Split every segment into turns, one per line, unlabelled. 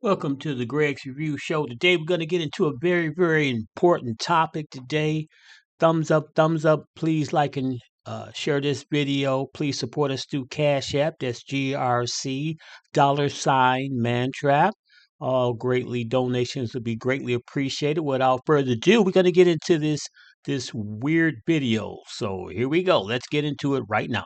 Welcome to the Greg's Review Show. Today we're going to get into a very, very important topic today. Thumbs up, thumbs up. Please like and share this video. Please support us through Cash App. That's GRC $mantrap. All greatly donations will be greatly appreciated. Without further ado, we're going to get into this weird video. So here we go. Let's get into it right now.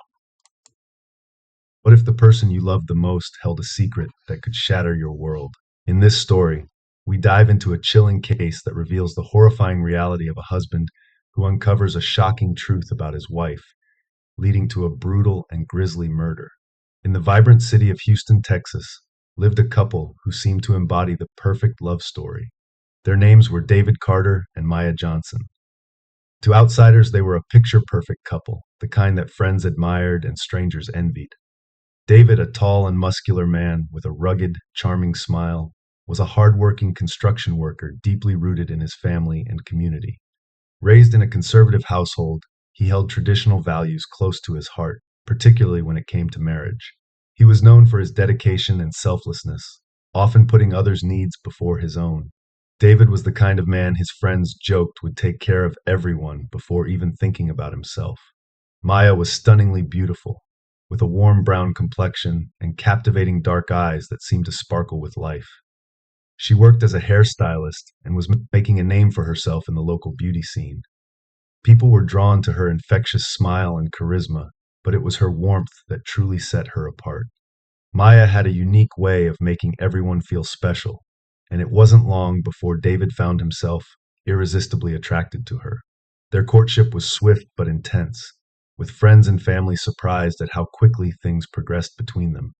What if the person you loved the most held a secret that could shatter your world? In this story, we dive into a chilling case that reveals the horrifying reality of a husband who uncovers a shocking truth about his wife, leading to a brutal and grisly murder. In the vibrant city of Houston, Texas, lived a couple who seemed to embody the perfect love story. Their names were David Carter and Maya Johnson. To outsiders, they were a picture-perfect couple, the kind that friends admired and strangers envied. David, a tall and muscular man with a rugged, charming smile, was a hard-working construction worker deeply rooted in his family and community. Raised in a conservative household, he held traditional values close to his heart, particularly when it came to marriage. He was known for his dedication and selflessness, often putting others' needs before his own. David was the kind of man his friends joked would take care of everyone before even thinking about himself. Maya was stunningly beautiful, with a warm brown complexion and captivating dark eyes that seemed to sparkle with life. She worked as a hairstylist and was making a name for herself in the local beauty scene. People were drawn to her infectious smile and charisma, but it was her warmth that truly set her apart. Maya had a unique way of making everyone feel special, and it wasn't long before David found himself irresistibly attracted to her. Their courtship was swift but intense, with friends and family surprised at how quickly things progressed between them.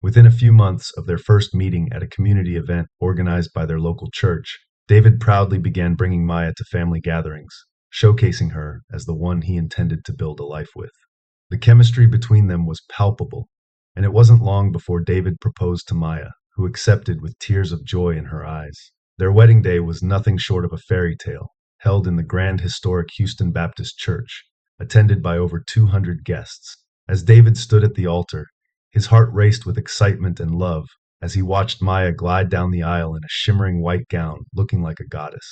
Within a few months of their first meeting at a community event organized by their local church, David proudly began bringing Maya to family gatherings, showcasing her as the one he intended to build a life with. The chemistry between them was palpable, and it wasn't long before David proposed to Maya, who accepted with tears of joy in her eyes. Their wedding day was nothing short of a fairy tale, held in the grand historic Houston Baptist Church, attended by over 200 guests. As David stood at the altar, his heart raced with excitement and love as he watched Maya glide down the aisle in a shimmering white gown, looking like a goddess.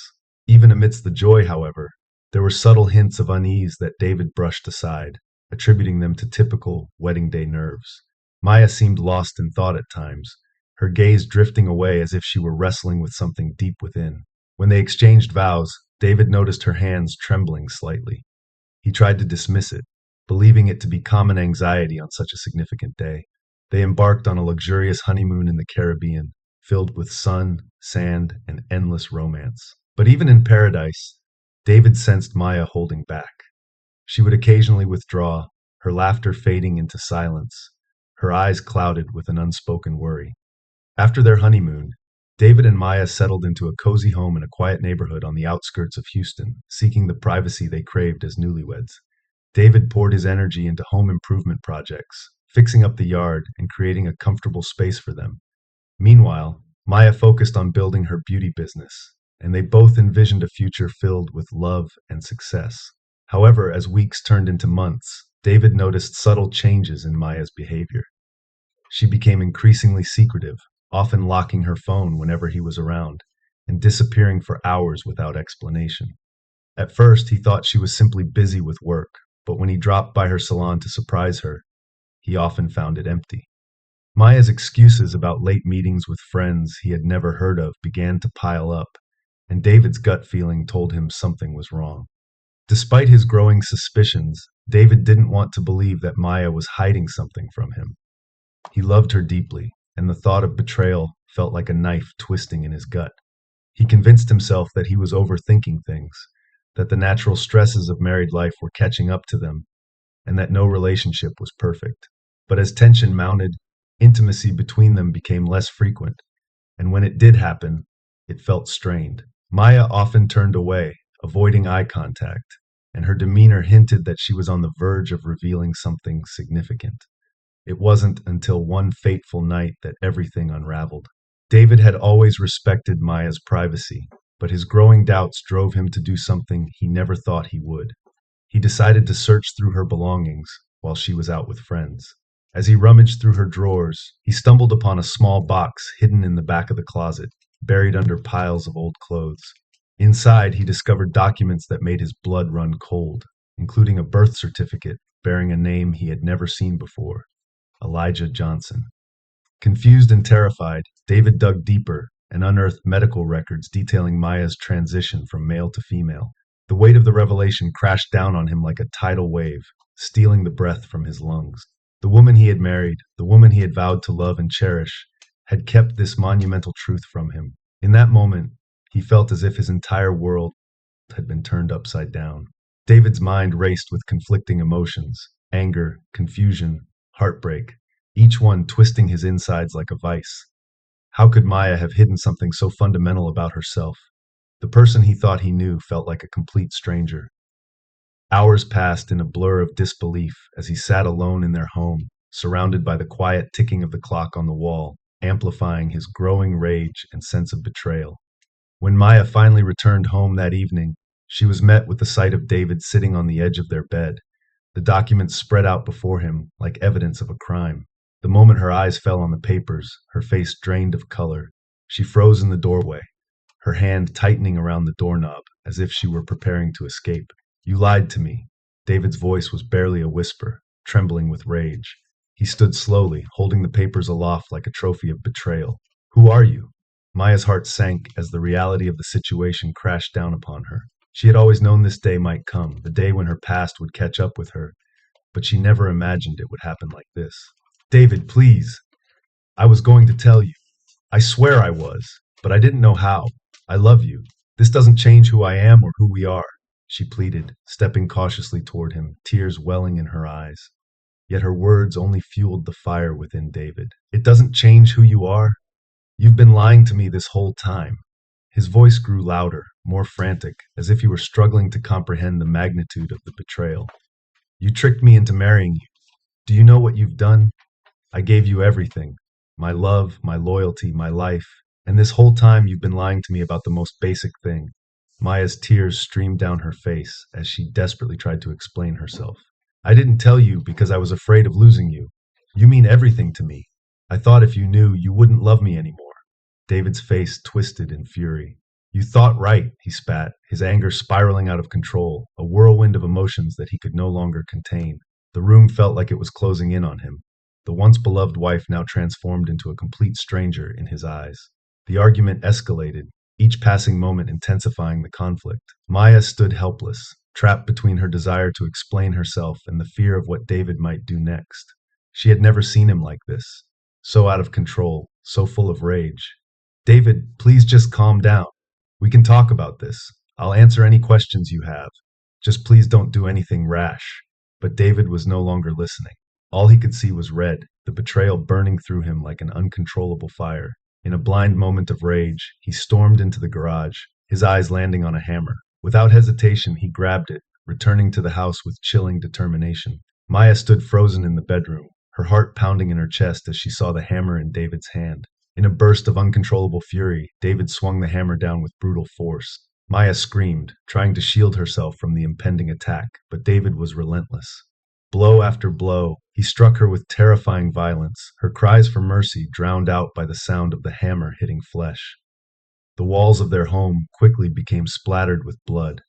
Even amidst the joy, however, there were subtle hints of unease that David brushed aside, attributing them to typical wedding day nerves. Maya seemed lost in thought at times, her gaze drifting away as if she were wrestling with something deep within. When they exchanged vows, David noticed her hands trembling slightly. He tried to dismiss it, believing it to be common anxiety on such a significant day. They embarked on a luxurious honeymoon in the Caribbean, filled with sun, sand, and endless romance. But even in paradise, David sensed Maya holding back. She would occasionally withdraw, her laughter fading into silence, her eyes clouded with an unspoken worry. After their honeymoon, David and Maya settled into a cozy home in a quiet neighborhood on the outskirts of Houston, seeking the privacy they craved as newlyweds. David poured his energy into home improvement projects, fixing up the yard and creating a comfortable space for them. Meanwhile, Maya focused on building her beauty business, and they both envisioned a future filled with love and success. However, as weeks turned into months, David noticed subtle changes in Maya's behavior. She became increasingly secretive, often locking her phone whenever he was around, and disappearing for hours without explanation. At first, he thought she was simply busy with work, but when he dropped by her salon to surprise her, he often found it empty. Maya's excuses about late meetings with friends he had never heard of began to pile up, and David's gut feeling told him something was wrong. Despite his growing suspicions, David didn't want to believe that Maya was hiding something from him. He loved her deeply, and the thought of betrayal felt like a knife twisting in his gut. He convinced himself that he was overthinking things, that the natural stresses of married life were catching up to them, and that no relationship was perfect. But as tension mounted, intimacy between them became less frequent, and when it did happen, it felt strained. Maya often turned away, avoiding eye contact, and her demeanor hinted that she was on the verge of revealing something significant. It wasn't until one fateful night that everything unraveled. David had always respected Maya's privacy, but his growing doubts drove him to do something he never thought he would. He decided to search through her belongings while she was out with friends. As he rummaged through her drawers, he stumbled upon a small box hidden in the back of the closet, buried under piles of old clothes. Inside, he discovered documents that made his blood run cold, including a birth certificate bearing a name he had never seen before, Elijah Johnson. Confused and terrified, David dug deeper and unearthed medical records detailing Maya's transition from male to female. The weight of the revelation crashed down on him like a tidal wave, stealing the breath from his lungs. The woman he had married, the woman he had vowed to love and cherish, had kept this monumental truth from him. In that moment, he felt as if his entire world had been turned upside down. David's mind raced with conflicting emotions: anger, confusion, heartbreak, each one twisting his insides like a vice. How could Maya have hidden something so fundamental about herself? The person he thought he knew felt like a complete stranger. Hours passed in a blur of disbelief as he sat alone in their home, surrounded by the quiet ticking of the clock on the wall, amplifying his growing rage and sense of betrayal. When Maya finally returned home that evening, she was met with the sight of David sitting on the edge of their bed, the documents spread out before him like evidence of a crime. The moment her eyes fell on the papers, her face drained of color. She froze in the doorway, her hand tightening around the doorknob as if she were preparing to escape. "You lied to me." David's voice was barely a whisper, trembling with rage. He stood slowly, holding the papers aloft like a trophy of betrayal. "Who are you?" Maya's heart sank as the reality of the situation crashed down upon her. She had always known this day might come, the day when her past would catch up with her, but she never imagined it would happen like this. "David, please. I was going to tell you. I swear I was, but I didn't know how. I love you. This doesn't change who I am or who we are," she pleaded, stepping cautiously toward him, tears welling in her eyes. Yet her words only fueled the fire within David. "It doesn't change who you are? You've been lying to me this whole time." His voice grew louder, more frantic, as if he were struggling to comprehend the magnitude of the betrayal. "You tricked me into marrying you. Do you know what you've done? I gave you everything: my love, my loyalty, my life, and this whole time you've been lying to me about the most basic thing." Maya's tears streamed down her face as she desperately tried to explain herself. "I didn't tell you because I was afraid of losing you. You mean everything to me. I thought if you knew, you wouldn't love me anymore." David's face twisted in fury. "You thought right," he spat, his anger spiraling out of control, a whirlwind of emotions that he could no longer contain. The room felt like it was closing in on him, the once beloved wife now transformed into a complete stranger in his eyes. The argument escalated, each passing moment intensifying the conflict. Maya stood helpless, trapped between her desire to explain herself and the fear of what David might do next. She had never seen him like this, so out of control, so full of rage. "David, please just calm down. We can talk about this. I'll answer any questions you have. Just please don't do anything rash." But David was no longer listening. All he could see was red, the betrayal burning through him like an uncontrollable fire. In a blind moment of rage, he stormed into the garage, his eyes landing on a hammer. Without hesitation, he grabbed it, returning to the house with chilling determination. Maya stood frozen in the bedroom, her heart pounding in her chest as she saw the hammer in David's hand. In a burst of uncontrollable fury, David swung the hammer down with brutal force. Maya screamed, trying to shield herself from the impending attack, but David was relentless. Blow after blow, he struck her with terrifying violence, her cries for mercy drowned out by the sound of the hammer hitting flesh. The walls of their home quickly became splattered with blood,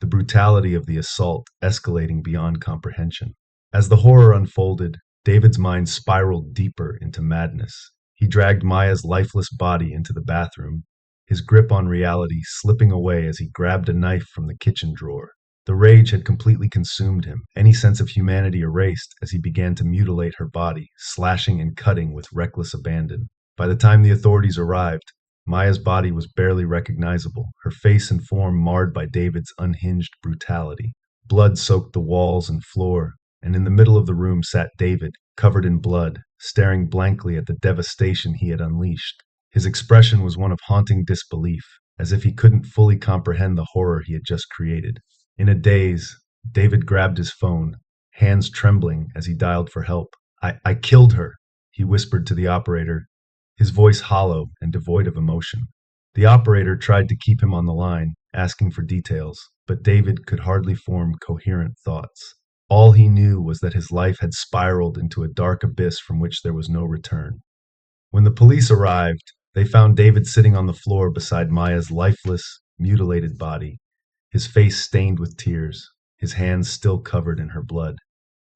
the brutality of the assault escalating beyond comprehension. As the horror unfolded, David's mind spiraled deeper into madness. He dragged Maya's lifeless body into the bathroom, his grip on reality slipping away as he grabbed a knife from the kitchen drawer. The rage had completely consumed him, any sense of humanity erased as he began to mutilate her body, slashing and cutting with reckless abandon. By the time the authorities arrived, Maya's body was barely recognizable, her face and form marred by David's unhinged brutality. Blood soaked the walls and floor, and in the middle of the room sat David, covered in blood, staring blankly at the devastation he had unleashed. His expression was one of haunting disbelief, as if he couldn't fully comprehend the horror he had just created. In a daze, David grabbed his phone, hands trembling as he dialed for help. I killed her," he whispered to the operator, his voice hollow and devoid of emotion. The operator tried to keep him on the line, asking for details, but David could hardly form coherent thoughts. All he knew was that his life had spiraled into a dark abyss from which there was no return. When the police arrived, they found David sitting on the floor beside Maya's lifeless, mutilated body, his face stained with tears, his hands still covered in her blood.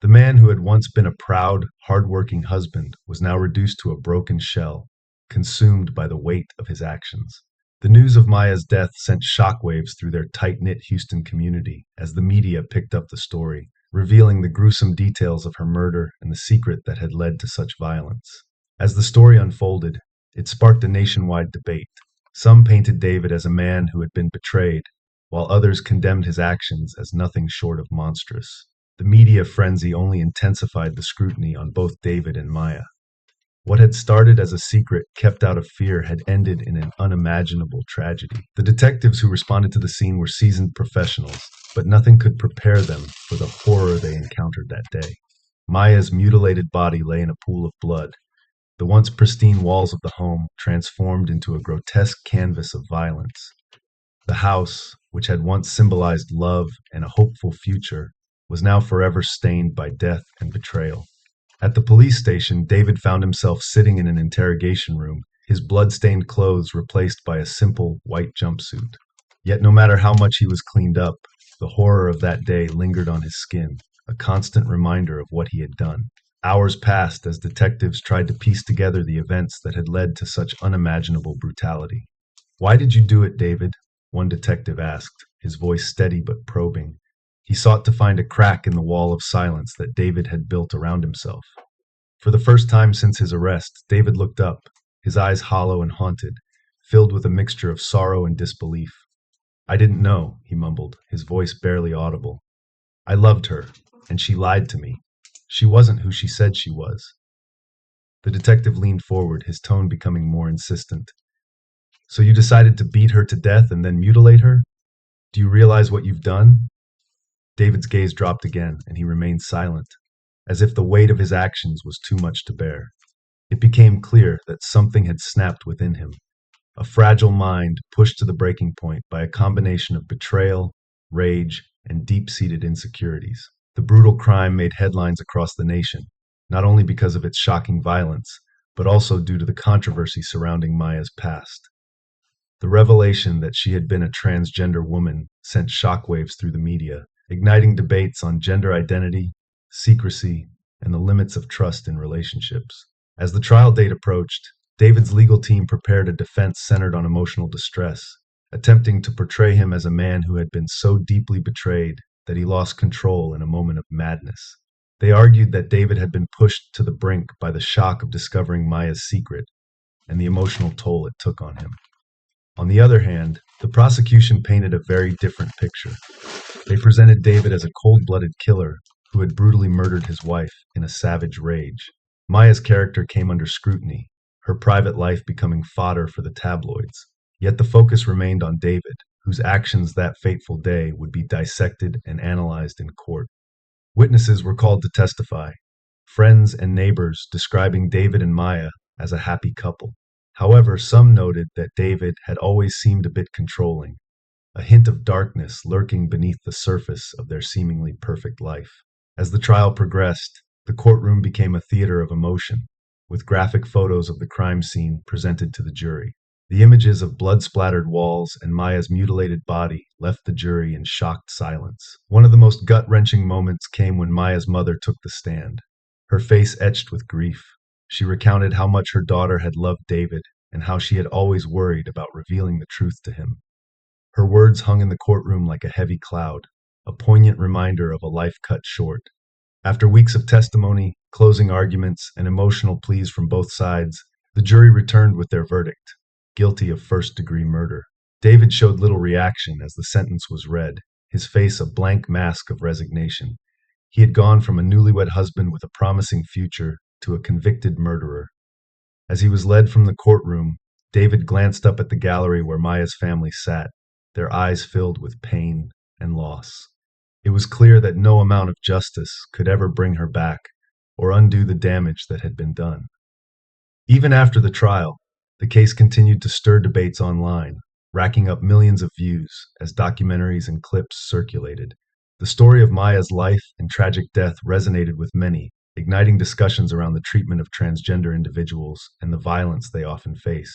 The man who had once been a proud, hard-working husband was now reduced to a broken shell, consumed by the weight of his actions. The news of Maya's death sent shockwaves through their tight-knit Houston community as the media picked up the story, revealing the gruesome details of her murder and the secret that had led to such violence. As the story unfolded, it sparked a nationwide debate. Some painted David as a man who had been betrayed, while others condemned his actions as nothing short of monstrous. The media frenzy only intensified the scrutiny on both David and Maya. What had started as a secret kept out of fear had ended in an unimaginable tragedy. The detectives who responded to the scene were seasoned professionals, but nothing could prepare them for the horror they encountered that day. Maya's mutilated body lay in a pool of blood, the once pristine walls of the home transformed into a grotesque canvas of violence. The house, which had once symbolized love and a hopeful future, was now forever stained by death and betrayal. At the police station, David found himself sitting in an interrogation room, his blood-stained clothes replaced by a simple white jumpsuit. Yet no matter how much he was cleaned up, the horror of that day lingered on his skin, a constant reminder of what he had done. Hours passed as detectives tried to piece together the events that had led to such unimaginable brutality. "Why did you do it, David?" one detective asked, his voice steady but probing. He sought to find a crack in the wall of silence that David had built around himself. For the first time since his arrest, David looked up, his eyes hollow and haunted, filled with a mixture of sorrow and disbelief. "I didn't know," he mumbled, his voice barely audible. "I loved her, and she lied to me. She wasn't who she said she was." The detective leaned forward, his tone becoming more insistent. "So you decided to beat her to death and then mutilate her? Do you realize what you've done?" David's gaze dropped again, and he remained silent, as if the weight of his actions was too much to bear. It became clear that something had snapped within him, a fragile mind pushed to the breaking point by a combination of betrayal, rage, and deep-seated insecurities. The brutal crime made headlines across the nation, not only because of its shocking violence, but also due to the controversy surrounding Maya's past. The revelation that she had been a transgender woman sent shockwaves through the media, igniting debates on gender identity, secrecy, and the limits of trust in relationships. As the trial date approached, David's legal team prepared a defense centered on emotional distress, attempting to portray him as a man who had been so deeply betrayed that he lost control in a moment of madness. They argued that David had been pushed to the brink by the shock of discovering Maya's secret and the emotional toll it took on him. On the other hand, the prosecution painted a very different picture. They presented David as a cold-blooded killer who had brutally murdered his wife in a savage rage. Maya's character came under scrutiny, her private life becoming fodder for the tabloids. Yet the focus remained on David, whose actions that fateful day would be dissected and analyzed in court. Witnesses were called to testify, friends and neighbors describing David and Maya as a happy couple. However, some noted that David had always seemed a bit controlling, a hint of darkness lurking beneath the surface of their seemingly perfect life. As the trial progressed, the courtroom became a theater of emotion, with graphic photos of the crime scene presented to the jury. The images of blood-splattered walls and Maya's mutilated body left the jury in shocked silence. One of the most gut-wrenching moments came when Maya's mother took the stand, her face etched with grief. She recounted how much her daughter had loved David and how she had always worried about revealing the truth to him. Her words hung in the courtroom like a heavy cloud, a poignant reminder of a life cut short. After weeks of testimony, closing arguments, and emotional pleas from both sides, the jury returned with their verdict: guilty of first-degree murder. David showed little reaction as the sentence was read, his face a blank mask of resignation. He had gone from a newlywed husband with a promising future to a convicted murderer. As he was led from the courtroom, David glanced up at the gallery where Maya's family sat, their eyes filled with pain and loss. It was clear that no amount of justice could ever bring her back or undo the damage that had been done. Even after the trial, the case continued to stir debates online, racking up millions of views as documentaries and clips circulated. The story of Maya's life and tragic death resonated with many, igniting discussions around the treatment of transgender individuals and the violence they often face.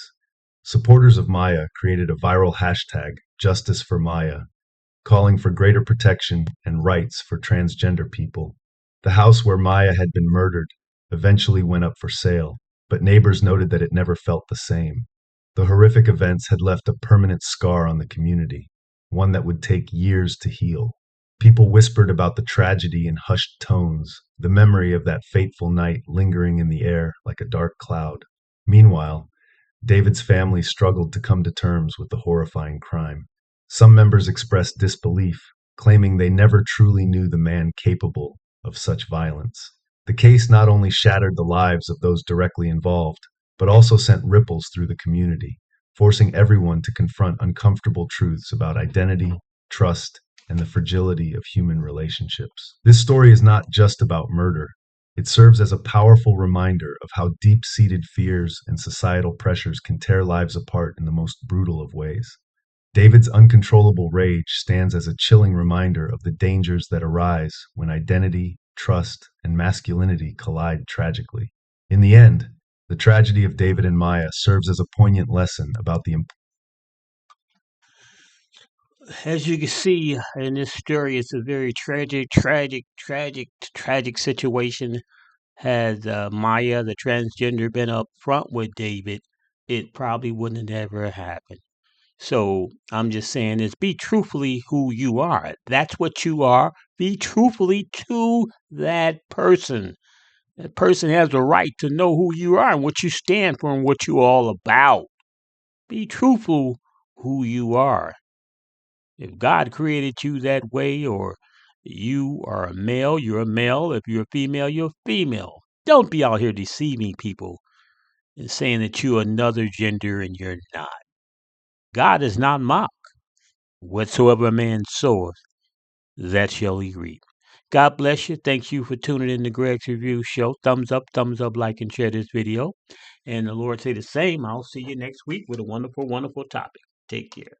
Supporters of Maya created a viral hashtag, Justice for Maya, calling for greater protection and rights for transgender people. The house where Maya had been murdered eventually went up for sale, but neighbors noted that it never felt the same. The horrific events had left a permanent scar on the community, one that would take years to heal. People whispered about the tragedy in hushed tones, the memory of that fateful night lingering in the air like a dark cloud. Meanwhile, David's family struggled to come to terms with the horrifying crime. Some members expressed disbelief, claiming they never truly knew the man capable of such violence. The case not only shattered the lives of those directly involved, but also sent ripples through the community, forcing everyone to confront uncomfortable truths about identity, trust, and the fragility of human relationships. This story is not just about murder. It serves as a powerful reminder of how deep-seated fears and societal pressures can tear lives apart in the most brutal of ways. David's uncontrollable rage stands as a chilling reminder of the dangers that arise when identity, trust, and masculinity collide tragically. In the end, the tragedy of David and Maya serves as a poignant lesson about the
As you can see in this story, it's a very tragic situation. Had Maya, the transgender, been up front with David, it probably wouldn't have ever happened. So I'm just saying is be truthfully who you are. That's what you are. Be truthfully to that person. That person has the right to know who you are and what you stand for and what you're all about. Be truthful who you are. If God created you that way, or you are a male, you're a male. If you're a female, you're a female. Don't be out here deceiving people and saying that you're another gender and you're not. God is not mocked. Whatsoever a man soweth, that shall he reap. God bless you. Thank you for tuning in to Greg's Review Show. Thumbs up, like, and share this video. And the Lord say the same. I'll see you next week with a wonderful, wonderful topic. Take care.